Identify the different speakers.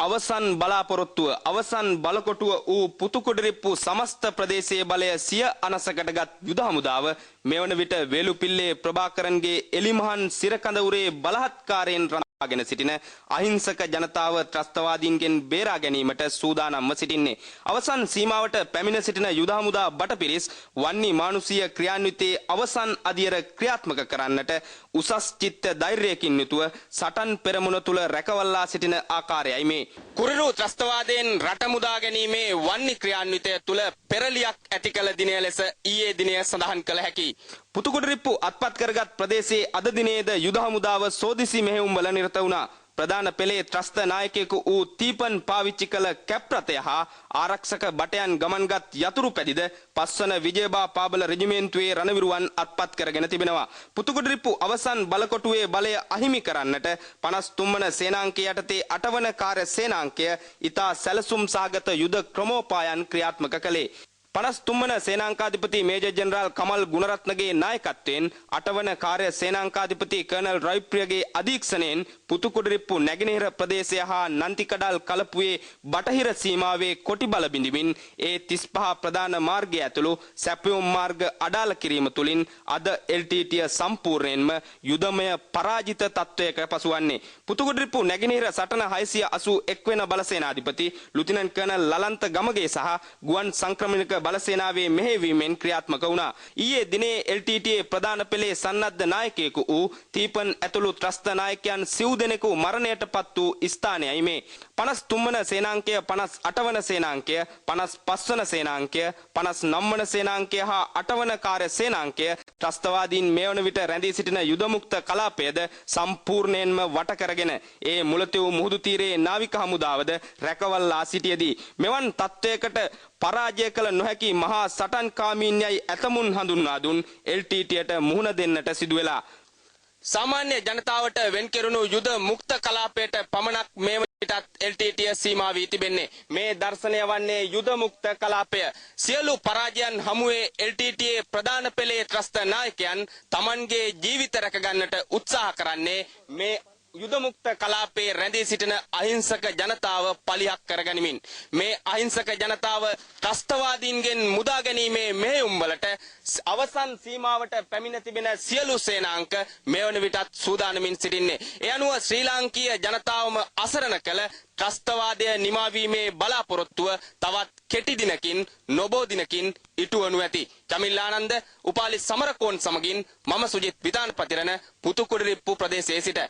Speaker 1: අවසන් බලාපොරොත්තුව අවසන් බලකොටුව වූ පුතුකුඩරිප්පු සමස්ත ප්‍රදේශයේ බලය සිය අනසකටගත් යුද හමුදාව මෙවන විට වේලුපිල්ලේ ප්‍රභාකරන්ගේ එලිමහන් සිරකඳවුරේ බලහත්කාරයෙන් ගෙන සිටින අහිංසක ජනතාව ත්‍රස්තවාදීන්ගෙන් බේරා ගැනීමට සූදානම්ව සිටින්නේ. අවසන් සීමාවට පැමිණ සිටින යුද හමුදා බටපිරිස් වන්නි මානුෂීය ක්‍රියාන්විතයේ අවසන් අධියර ක්‍රියාත්මක කරන්නට උසස් චිත්ත ධෛර්යයකින් යුතුව සටන් පෙරමුණ තුල රැකවල්ලා සිටින ආකාරයයි මේ. කුරිරු ත්‍රස්තවාදයෙන් රට මුදා ගැනීමේ වන්නි ක්‍රියාන්විතය තුල පෙරලියක් ඇති කළ දිනය ලෙස ඊයේ දිනය සඳහන් කළ හැකියි. පුතුකුඩරිප්පු අත්පත් කරගත් ප්‍රදේශයේ අද දිනේද යුද හමුදාව සෝදිසි මෙහෙයුම්වල නිරත වුණා. ප්‍රධාන පෙළේ ත්‍රස්ත නායකයෙකු වූ තීපන් පාවිච්චි කළ කැප් රථය හා ආරක්ෂක බටයන් ගමන්ගත් යතුරු පැදිද පස්වන විජයබා පාබල රෙජිමේන්තුවේ රණවිරුවන් අත්පත් කරගෙන තිබෙනවා. පුතුකුඩරිප්පු අවසන් බලකොටුවේ බලය අහිමි කරන්නට 53 වන සේනාංකය යටතේ 8 වන කාර්ය සේනාංකය ඉතා සැලසුම් සහගත යුද ක්‍රමෝපායන් ක්‍රියාත්මක කළේ. 53 වන සේනාංකාධිපති මේජර් ජෙනරාල් කමල් ගුණරත්නගේ නායකත්වයෙන් 8 වන කාර්ය සේනාංකාධිපති කර්නල් රවිප්‍රියගේ අධීක්ෂණයෙන් පුතුකුඩරිප්පු නැගෙනහිර ප්‍රදේශය හා නන්තිකඩල් කලපුවේ බටහිර සීමාවේ කොටි බල බිඳිමින් ඒ 35 ප්‍රධාන මාර්ගය ඇතුළු සැපයුම් මාර්ග අඩාල කිරීම තුළින් අද LTT සම්පූර්ණයෙන්ම යුදමය පරාජිත තත්වයක පසුවන්නේ. පුතුකුඩරිප්පු නැගෙනහිර සටන 681 වෙන බලසේනාධිපති ලුතිනන්ට් කර්නල් ලලන්ත ගමගේ සහ ගුවන් සංක්‍රමණික බලසේනාවේ මෙහෙයවීමෙන් ක්‍රියාත්මක වුණා. ඊයේ දිනේ LTTේ ප්‍රධාන පෙළේ සන්නද්ධ නායකයෙකු වූ තීපන් ඇතුළු ත්‍රස්ත නායකයන් සිව් දෙනෙකු මරණයට පත් වූ ස්ථානයයි මේ. 53 වන සේනාංකය 58 වන සේනාංකය 55 වන සේනාංකය 59 වන සේනාංකය හා 8 වන කාර්ය සේනාංකය ත්‍රස්තවාදීන් මෙවන විට රැඳී සිටින යුදමුක්ත කලාපයද සම්පූර්ණයෙන්ම වට කරගෙන ඒ මුලතිව් මුහුදු තීරයේ නාවික හමුදාවද රැකවල්ලා සිටියේදී මෙවන් තත්වයකට පරාජය කළ නොහැකි මහා සටන්කාමීන්යයි ඇතමුන් හඳුන්වා දුන් LTTට මුහුණ දෙන්නට සිදුවෙලා. සාමාන්‍ය ජනතාවට වෙන් කෙරුණු යුද මුක්ත කලාපයට පමණක් මේ වටත් LTT සීමා වී තිබෙන්නේ. මේ දර්ශනය වන්නේ යුද මුක්ත කලාපය. සියලු පරාජයන් හමුවේ LTTේ ප්‍රධාන පෙළේ ත්‍රස්ත නායකයන් Tamanගේ ජීවිත රැක ගන්නට උත්සාහ කරන්නේ මේ යුද මුක්ත කලාපයේ රැඳී සිටින අහිංසක ජනතාව පලියක් කරගනිමින්. මේ අහිංසක ජනතාව ත්‍රස්තවාදීන්ගෙන් මුදා ගැනීමේ මෙහෙයුම්වලට අවසන් සීමාවට පැමිණ තිබෙන සියලු සේනාංක මෙවන විටත් සූදානමින් සිටින්නේ. ඒ අනුව ශ්‍රී ලාංකීය ජනතාවම අසරණ කළ ත්‍රස්තවාදය නිමාවීමේ බලාපොරොත්තුව තවත් කෙටි දිනකින් නොබෝ දිනකින් ඉටුවනු ඇති. චමිල් ආනන්ද, උපාලි සමරකෝන් සමගින් මම සුජිත් විතානපතිරණ පුතුකුඩරිප්පු ප්‍රදේශයේ සිට